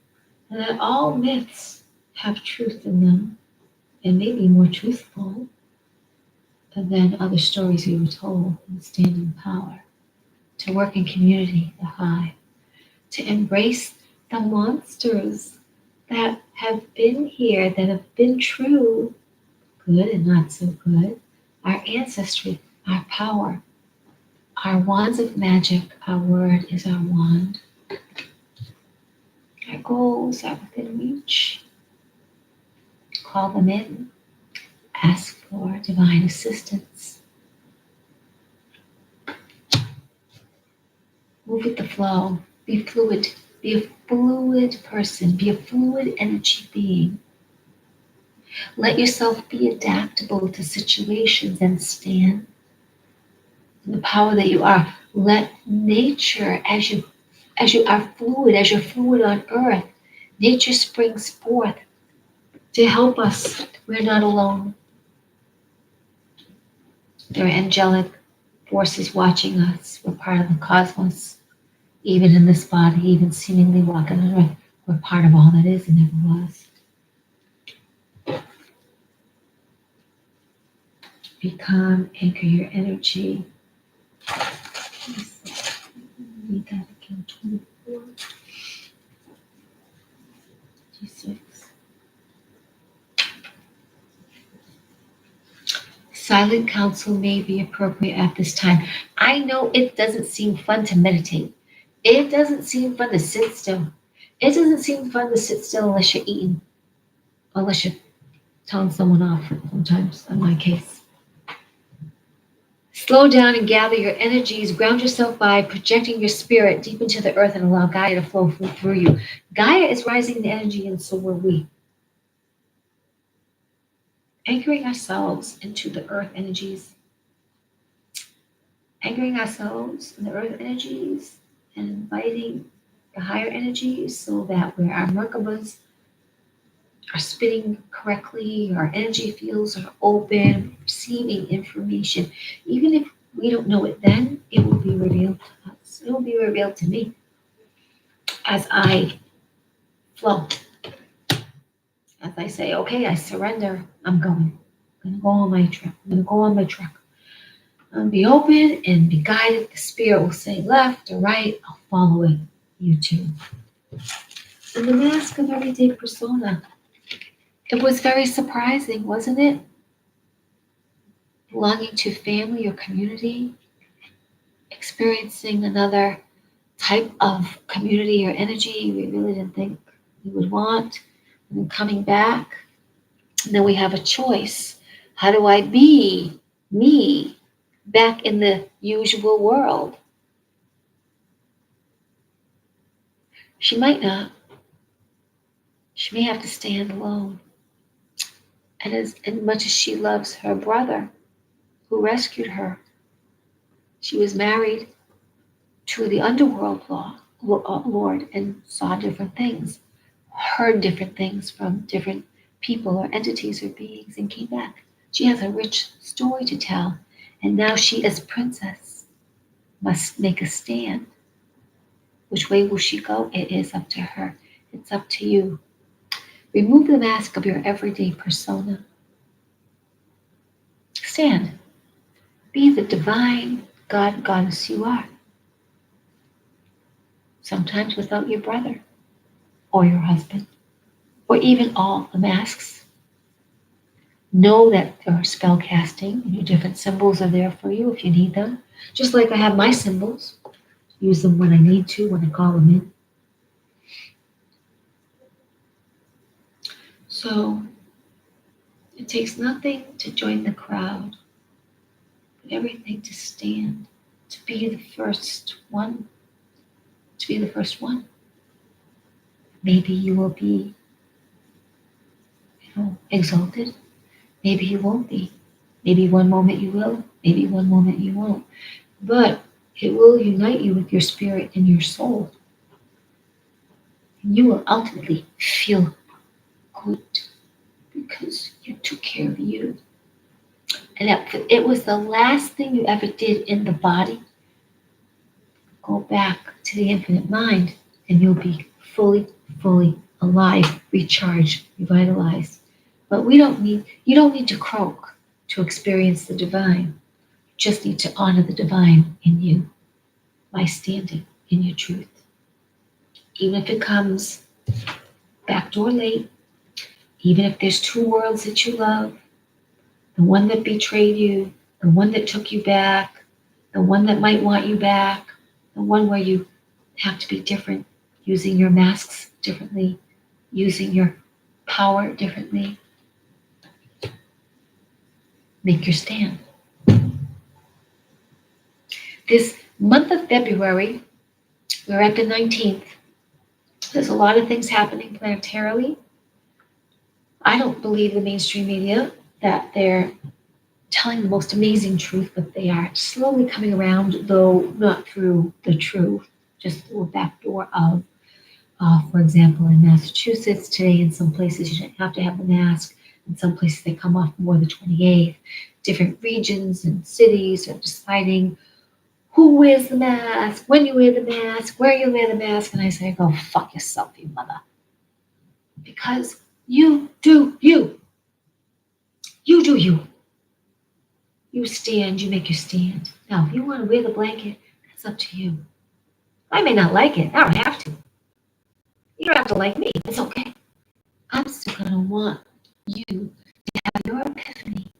Speaker 1: and that all myths have truth in them and may be more truthful than other stories we were told, and stand in power, to work in community, the hive, to embrace the monsters that have been here, that have been true, good and not so good, our ancestry, our power, our wands of magic, our word is our wand. Our goals are within reach. Call them in. Ask for divine assistance. Move with the flow. Be fluid. Be a fluid person. Be a fluid energy being. Let yourself be adaptable to situations and stand in the power that you are. Let nature, as you are fluid, as you're fluid on earth, nature springs forth to help us. We're not alone. There are angelic forces watching us. We're part of the cosmos. Even in this body, even seemingly walking on earth, we're part of all that is and ever was. Be calm, anchor your energy. Read that again, 24, G6. Silent counsel may be appropriate at this time. I know it doesn't seem fun to meditate. It doesn't seem fun to sit still. It doesn't seem fun to sit still unless you're eating, unless you're telling someone off sometimes, in my case. Slow down and gather your energies. Ground yourself by projecting your spirit deep into the earth and allow Gaia to flow through you. Gaia is rising in energy and so are we. Anchoring ourselves into the earth energies. Anchoring ourselves in the earth energies and inviting the higher energies so that where our Merkabas are spinning correctly, our energy fields are open, receiving information. Even if we don't know it then, it will be revealed to us. It will be revealed to me as I flow. As I say, okay, I surrender, I'm going. I'm going to go on my trip. I'm going to go on my truck. I'll be open and be guided. The spirit will say left or right. I'll follow it. You too. And the mask of everyday persona. It was very surprising, wasn't it? Belonging to family or community, experiencing another type of community or energy we really didn't think we would want, and then coming back. And then we have a choice. How do I be me back in the usual world? She might not. She may have to stand alone. And as much as she loves her brother who rescued her, she was married to the underworld lord and saw different things, heard different things from different people or entities or beings, and came back. She has a rich story to tell, and now she is princess. must make a stand. Which way will she go? It is up to her. It's up to you. Remove the mask of your everyday persona. Stand. Be the divine God, goddess you are. Sometimes without your brother or your husband or even all the masks. Know that there are spell casting and your different symbols are there for you if you need them. Just like I have my symbols. Use them when I need to, when I call them in. So it takes nothing to join the crowd, but everything to stand, to be the first one, to be the first one. Maybe you will be, exalted. Maybe you won't be. Maybe one moment you will, maybe one moment you won't. But it will unite you with your spirit and your soul. And you will ultimately feel good because you took care of you. And it was the last thing you ever did in the body. Go back to the infinite mind and you'll be fully alive, recharged, revitalized. But you don't need to croak to experience the divine. You just need to honor the divine in you by standing in your truth. Even if it comes backdoor late, even if there's two worlds that you love, the one that betrayed you, the one that took you back, the one that might want you back, the one where you have to be different, using your masks differently, using your power differently. Make your stand. This month of February, we're at the 19th. There's a lot of things happening planetarily. I don't believe the mainstream media that they're telling the most amazing truth, but they are slowly coming around, though not through the truth, just through a back door of, for example, in Massachusetts today, in some places you don't have to have the mask. In some places they come off more the 28th. Different regions and cities are deciding who wears the mask, when you wear the mask, where you wear the mask. And I say, go fuck yourself, you mother. Because you do you. You do you. You stand, you make your stand. Now, if you want to wear the blanket, that's up to you. I may not like it. I don't have to. You don't have to like me. It's okay. I'm still going to want you to have your epiphany,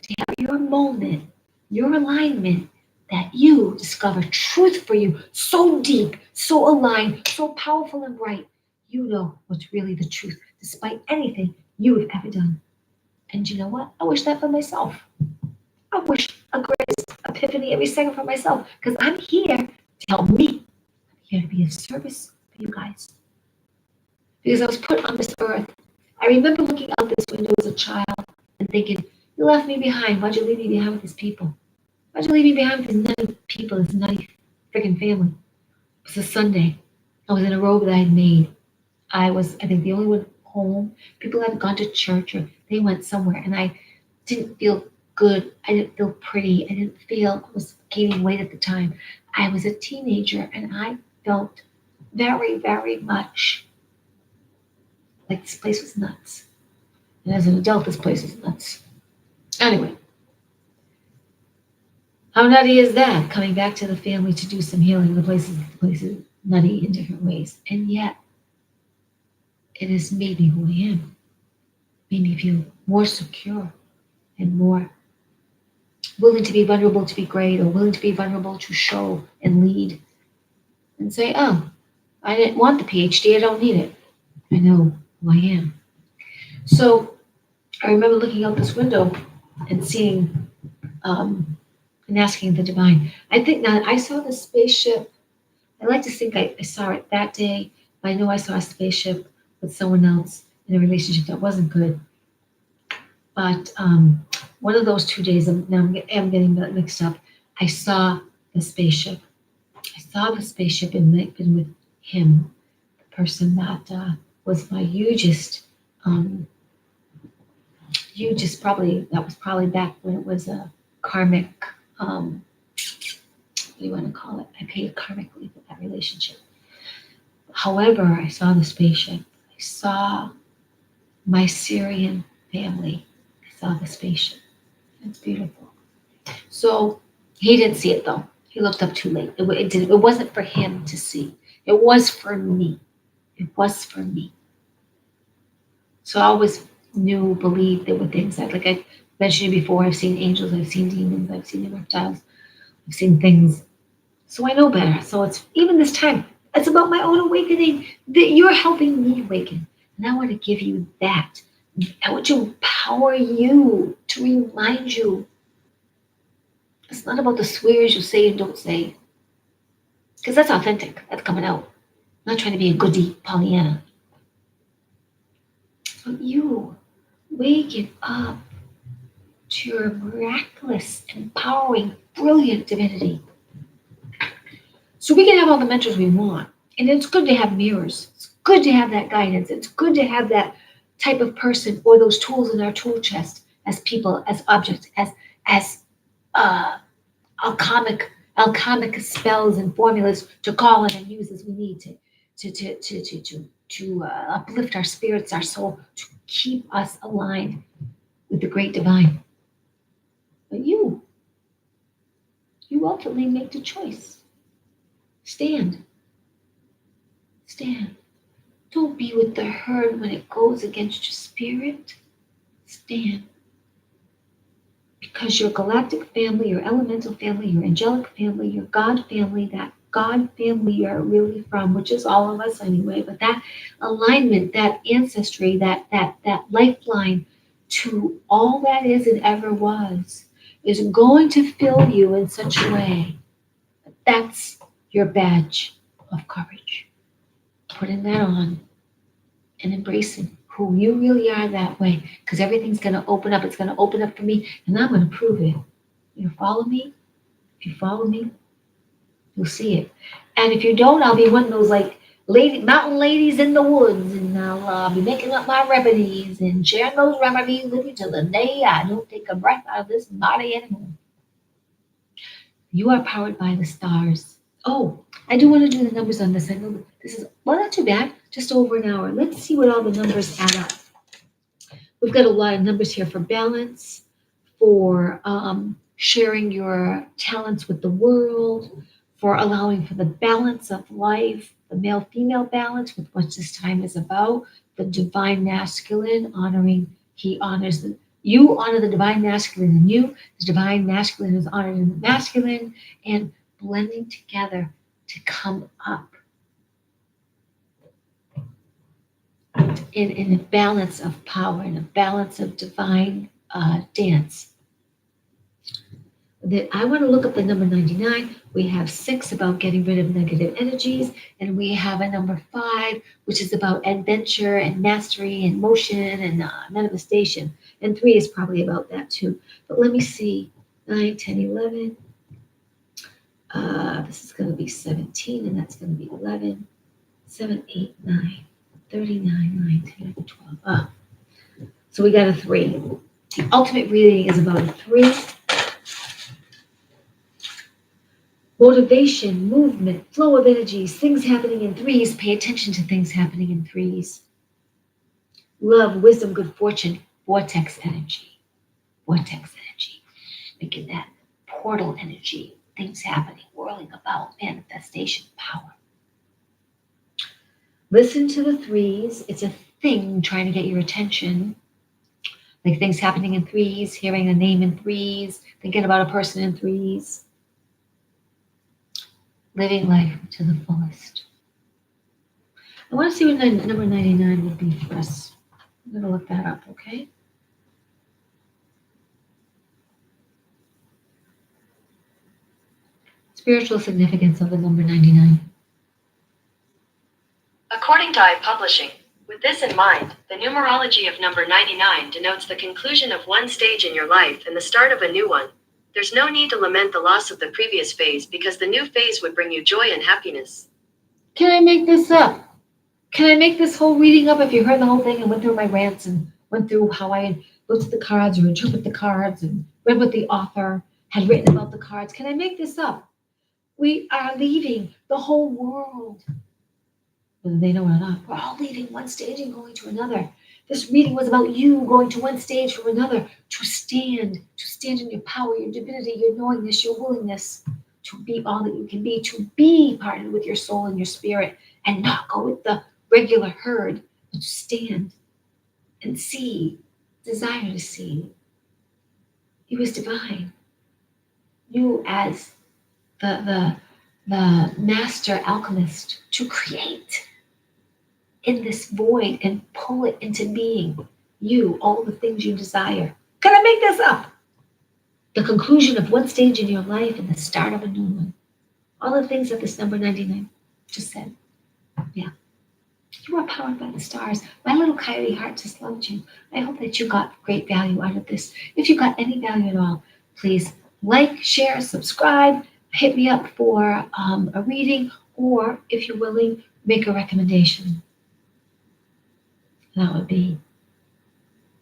Speaker 1: to have your moment, your alignment, that you discover truth for you so deep, so aligned, so powerful and bright. You know what's really the truth, despite anything you have ever done. And you know what? I wish that for myself. I wish a great epiphany every second for myself, because I'm here to help me. I'm here to be of service for you guys. Because I was put on this earth. I remember looking out this window as a child and thinking, you left me behind. Why'd you leave me behind with these people? Why'd you leave me behind with these nutty people, this nutty freaking family? It was a Sunday. I was in a robe that I had made. I was, I think, the only one home. People had gone to church or they went somewhere, and I didn't feel good. I didn't feel pretty. I didn't feel, I was gaining weight at the time. I was a teenager, and I felt very much like this place was nuts. And as an adult, this place is nuts. Anyway, how nutty is that? Coming back to the family to do some healing. The place is nutty in different ways. And yet, it has made me who I am. Made me feel more secure and more willing to be vulnerable to be great, or willing to be vulnerable to show and lead. And say, oh, I didn't want the PhD, I don't need it. I know who I am. So I remember looking out this window and seeing and asking the divine. I think now I saw the spaceship. I like to think I saw it that day, but I know I saw a spaceship with someone else in a relationship that wasn't good. But one of those 2 days, I'm getting mixed up. I saw the spaceship. I saw the spaceship and been with him, the person that was my hugest, probably, that was probably back when it was a karmic what do you want to call it? I paid karmically for that relationship. However, I saw the spaceship. I saw my Syrian family. I saw the spaceship. It's beautiful. So he didn't see it though. He looked up too late. It wasn't for him to see. It was for me. It was for me. So I always believed there were things that, like I mentioned before, I've seen angels, I've seen demons, I've seen the reptiles, I've seen things. So I know better. So it's even this time, it's about my own awakening that you're helping me awaken. And I want to give you that. I want to empower you, to remind you. It's not about the swears you say and don't say. Because that's authentic. That's coming out. I'm not trying to be a goody Pollyanna. But you waking up to your miraculous, empowering, brilliant divinity. So we can have all the mentors we want. And it's good to have mirrors. It's good to have that guidance. It's good to have that type of person or those tools in our tool chest as people, as objects, as alchemic spells and formulas to call in and use as we need to uplift our spirits, our soul, to keep us aligned with the great divine. But you ultimately make the choice. Stand. Don't be with the herd when it goes against your spirit. Stand. Because your galactic family, your elemental family, your angelic family, your God family, that God family you're really from, which is all of us anyway, but that alignment, that ancestry, that lifeline to all that is and ever was, is going to fill you in such a way that that's your badge of courage. Putting that on and embracing who you really are that way, because everything's going to open up. It's going to open up for me, and I'm going to prove it. You follow me? If you follow me, you'll see it. And if you don't, I'll be one of those like mountain ladies in the woods, and I'll be making up my remedies and sharing those remedies with you till the day I don't take a breath out of this body anymore. You are powered by the stars. Oh, I do want to do the numbers on this. I know this is, well, not too bad, just over an hour. Let's see what all the numbers add up. We've got a lot of numbers here for balance, for sharing your talents with the world, for allowing for the balance of life, the male-female balance with what this time is about, the divine masculine, you honor the divine masculine in you, the divine masculine is honored in the masculine, and blending together to come up in a balance of power, in a balance of divine dance. I want to look up the number 99. We have 6 about getting rid of negative energies, and we have a number 5, which is about adventure and mastery and motion and manifestation. And 3 is probably about that too. But let me see. 9, 10, 11. This is going to be 17, and that's going to be 11. 7, 8, 9. 39, 9, 10, 12. So we got a 3. The ultimate reading is about a 3. Motivation, movement, flow of energies, things happening in 3s. Pay attention to things happening in 3s. Love, wisdom, good fortune, vortex energy. Vortex energy. Making that portal energy. Things happening, whirling about, manifestation, power. Listen to the 3s. It's a thing trying to get your attention. Like things happening in 3s, hearing a name in 3s, thinking about a person in 3s. Living life to the fullest. I want to see what number 99 would be for us. I'm going to look that up, okay? Spiritual significance of the number 99.
Speaker 2: According to iPublishing, with this in mind, the numerology of number 99 denotes the conclusion of one stage in your life and the start of a new one. There's no need to lament the loss of the previous phase because the new phase would bring you joy and happiness.
Speaker 1: Can I make this up? Can I make this whole reading up? If you heard the whole thing and went through my rants and went through how I looked at the cards or interpret the cards and read what the author had written about the cards, can I make this up? We are leaving the whole world. Whether they know it or not, we're all leaving one stage and going to another. This reading was about you going to one stage from another to stand in your power, your divinity, your knowingness, your willingness to be all that you can be, to be partnered with your soul and your spirit, and not go with the regular herd, but to stand and see, desire to see. You as divine. You as the master alchemist to create in this void and pull it into being. You, all the things you desire. Can I make this up? The conclusion of one stage in your life and the start of a new one. All the things that this number 99 just said. Yeah. You are powered by the stars. My little coyote heart just loved you. I hope that you got great value out of this. If you got any value at all, please like, share, subscribe, hit me up for a reading, or if you're willing, make a recommendation. That would be,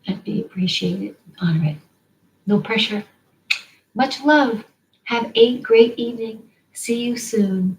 Speaker 1: I'd be appreciated, honor it. No pressure. Much love. Have a great evening. See you soon.